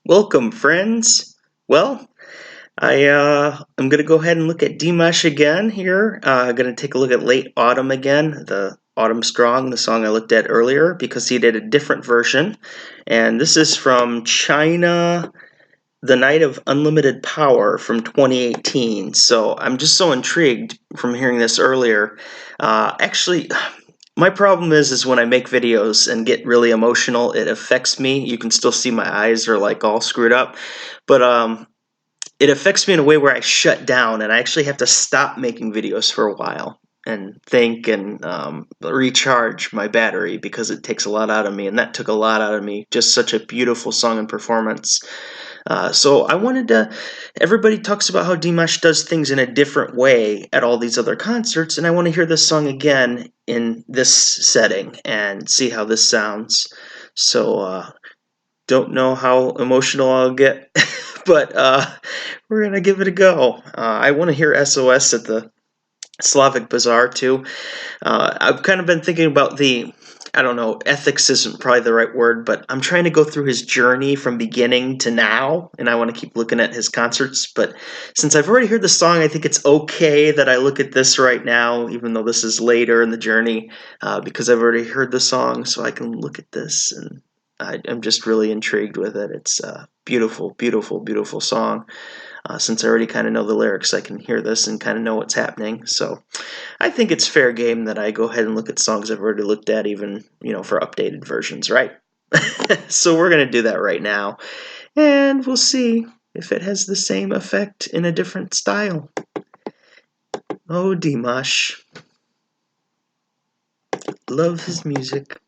Welcome, friends. Well, I'm gonna go ahead and look at Dimash again here. I'm gonna take a look at Late Autumn again, the Autumn Strong, the song I looked at earlier, because he did a different version. And this is from China, The Night of Unlimited Power from 2018. So I'm just so intrigued from hearing this earlier. Actually, my problem is when I make videos and get really emotional, it affects me. You can still see my eyes are like all screwed up, but it affects me in a way where I shut down and I actually have to stop making videos for a while and think and recharge my battery because it takes a lot out of me, and that took a lot out of me. Just such a beautiful song and performance. So I wanted to, everybody talks about how Dimash does things in a different way at all these other concerts, and I want to hear this song again in this setting and see how this sounds. So don't know how emotional I'll get, but we're going to give it a go. I want to hear SOS at the Slavic Bazaar too. I've kind of been thinking about I don't know, ethics isn't probably the right word, but I'm trying to go through his journey from beginning to now, and I want to keep looking at his concerts. But since I've already heard the song, I think it's okay that I look at this right now, even though this is later in the journey, because I've already heard the song, so I can look at this, and I'm just really intrigued with it. It's a beautiful, beautiful, beautiful song. Since I already kind of know the lyrics, I can hear this and kind of know what's happening. So I think it's fair game that I go ahead and look at songs I've already looked at, even, for updated versions, right? So we're going to do that right now, and we'll see if it has the same effect in a different style. Oh, Dimash. Love his music.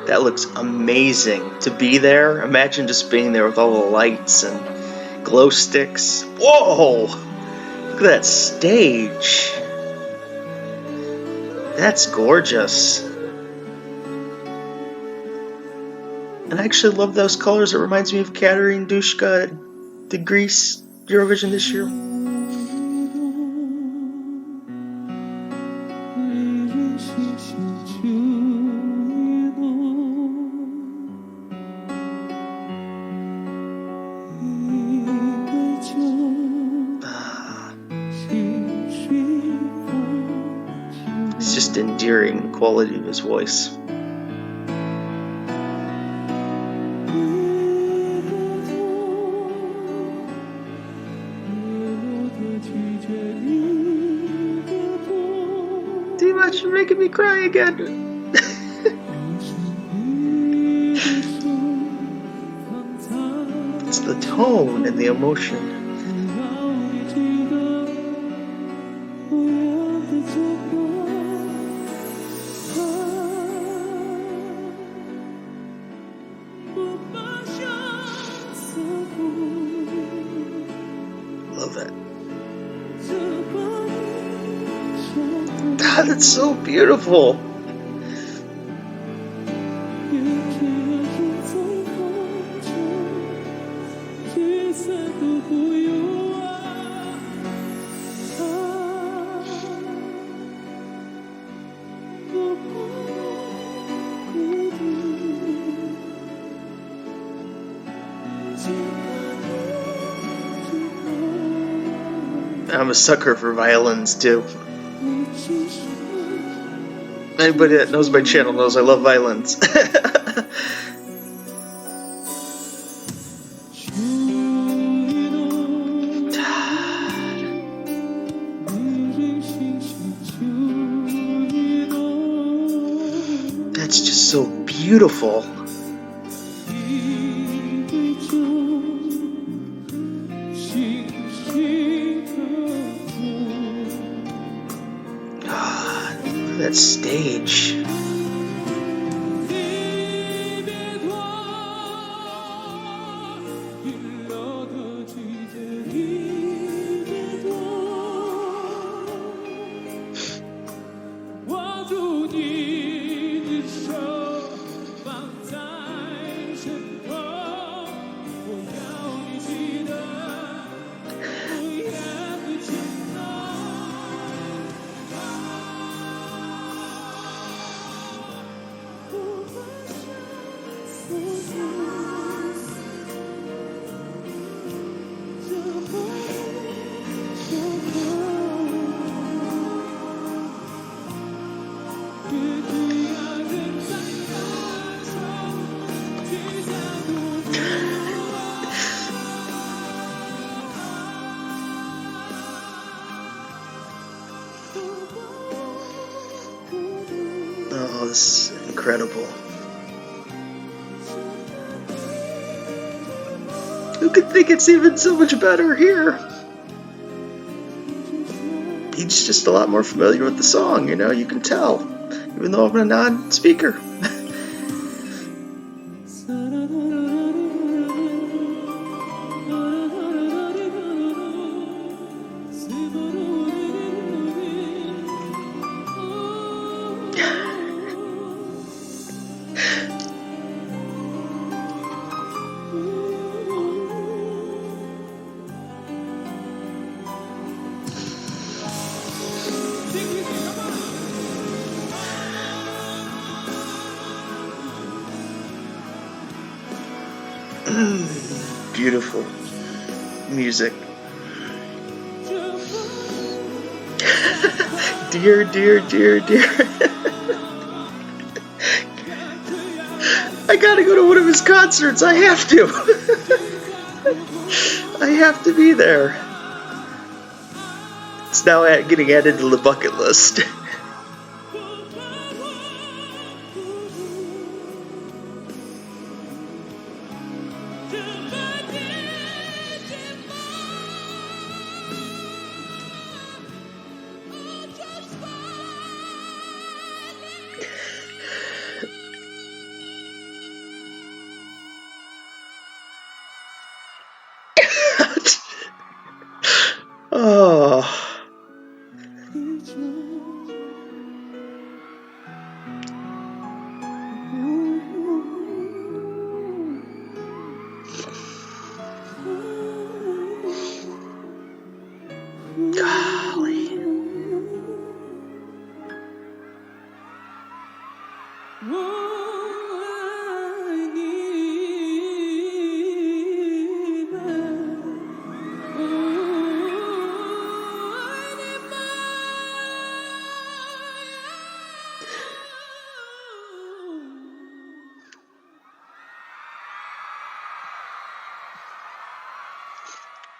That looks amazing to be there. Imagine just being there with all the lights and glow sticks. Whoa! Look at that stage. That's gorgeous. And I actually love those colors. It reminds me of Katarina Dushka, the Greece Eurovision this year. It's just endearing, the quality of his voice. Dimash, you're making me cry again. It's the tone and the emotion. Love that. God, that's so beautiful. I'm a sucker for violins too. Anybody that knows my channel knows I love violins. That's just so beautiful. That stage. was incredible. Who could think it's even so much better here? He's just a lot more familiar with the song, you can tell, even though I'm a non-speaker. Beautiful music. Dear, dear, dear, dear. I gotta go to one of his concerts. I have to. I have to be there. It's now getting added to the bucket list. Oh. Golly.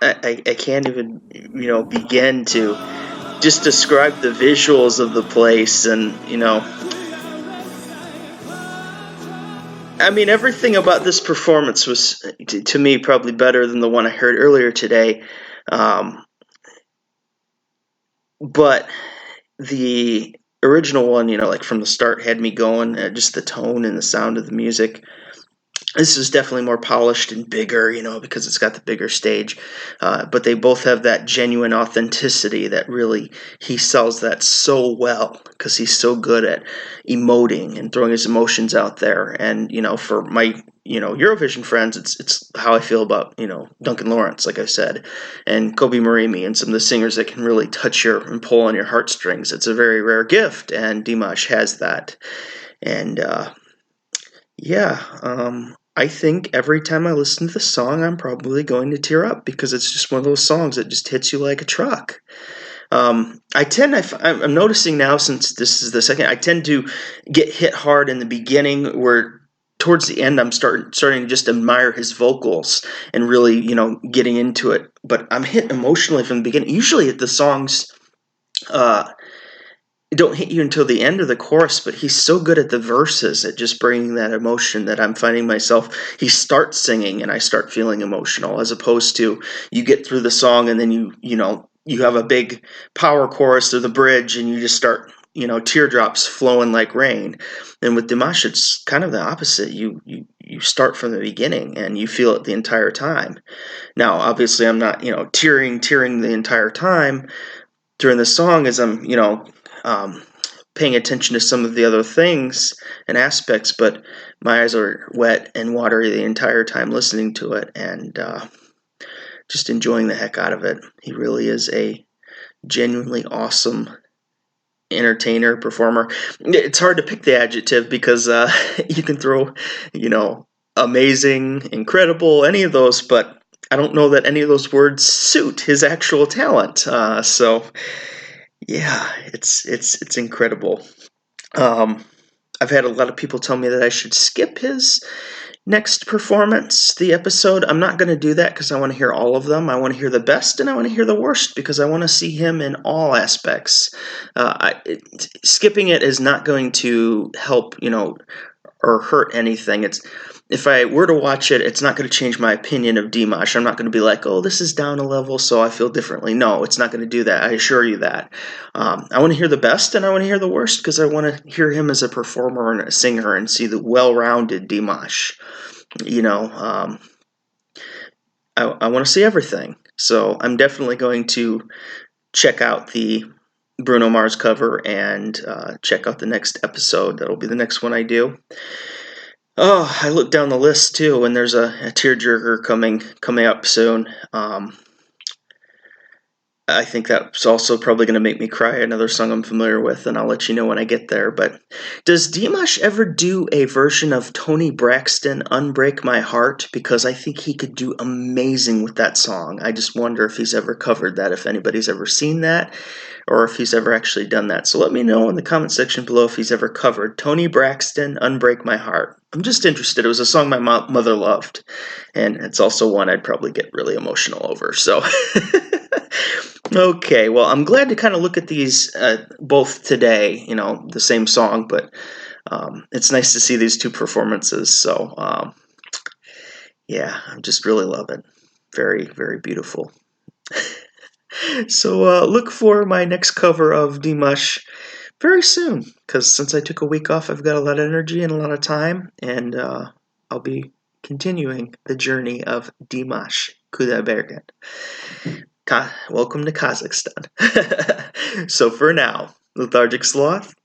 I can't even, begin to just describe the visuals of the place, and, I mean, everything about this performance was, to me, probably better than the one I heard earlier today. But the original one, like from the start, had me going, just the tone and the sound of the music. This is definitely more polished and bigger, because it's got the bigger stage. But they both have that genuine authenticity that really, he sells that so well, because he's so good at emoting and throwing his emotions out there. And, for my, Eurovision friends, it's how I feel about, Duncan Lawrence, like I said, and Kobe Marimi, and some of the singers that can really touch and pull on your heartstrings. It's a very rare gift, and Dimash has that. And, I think every time I listen to the song, I'm probably going to tear up, because it's just one of those songs that just hits you like a truck. I'm noticing now, since this is the second, I tend to get hit hard in the beginning, where towards the end I'm starting to just admire his vocals and really, getting into it. But I'm hit emotionally from the beginning. Usually the songs don't hit you until the end of the chorus, but he's so good at the verses at just bringing that emotion that I'm finding myself, he starts singing and I start feeling emotional, as opposed to you get through the song and then you have a big power chorus or the bridge and you just start, teardrops flowing like rain. And with Dimash, it's kind of the opposite. You start from the beginning and you feel it the entire time. Now, obviously, I'm not, tearing the entire time during the song, as I'm, paying attention to some of the other things and aspects, but my eyes are wet and watery the entire time listening to it, and just enjoying the heck out of it. He really is a genuinely awesome entertainer, performer. It's hard to pick the adjective, because you can throw, amazing, incredible, any of those, but I don't know that any of those words suit his actual talent. So yeah, it's incredible. I've had a lot of people tell me that I should skip his next performance, the episode, I'm not going to do that because I want to hear all of them. I want to hear the best and I want to hear the worst because I want to see him in all aspects. Skipping it is not going to help, or hurt anything. If I were to watch it, it's not going to change my opinion of Dimash. I'm not going to be like, oh, this is down a level, so I feel differently. No, it's not going to do that. I assure you that. I want to hear the best and I want to hear the worst because I want to hear him as a performer and a singer and see the well-rounded Dimash. I want to see everything. So I'm definitely going to check out the Bruno Mars cover and check out the next episode. That'll be the next one I do. Oh, I looked down the list too, and there's a tearjerker coming up soon. I think that's also probably going to make me cry. Another song I'm familiar with, and I'll let you know when I get there. But does Dimash ever do a version of Toni Braxton, Unbreak My Heart? Because I think he could do amazing with that song. I just wonder if he's ever covered that, if anybody's ever seen that, or if he's ever actually done that. So let me know in the comment section below if he's ever covered Toni Braxton, Unbreak My Heart. I'm just interested. It was a song my mother loved, and it's also one I'd probably get really emotional over. So... Okay, well, I'm glad to kind of look at these both today, the same song, but it's nice to see these two performances. So, yeah, I just really love it. Very, very beautiful. So, look for my next cover of Dimash very soon, because since I took a week off, I've got a lot of energy and a lot of time, and I'll be continuing the journey of Dimash Kudaibergen. Welcome to Kazakhstan. So for now, Lethargic Sloth,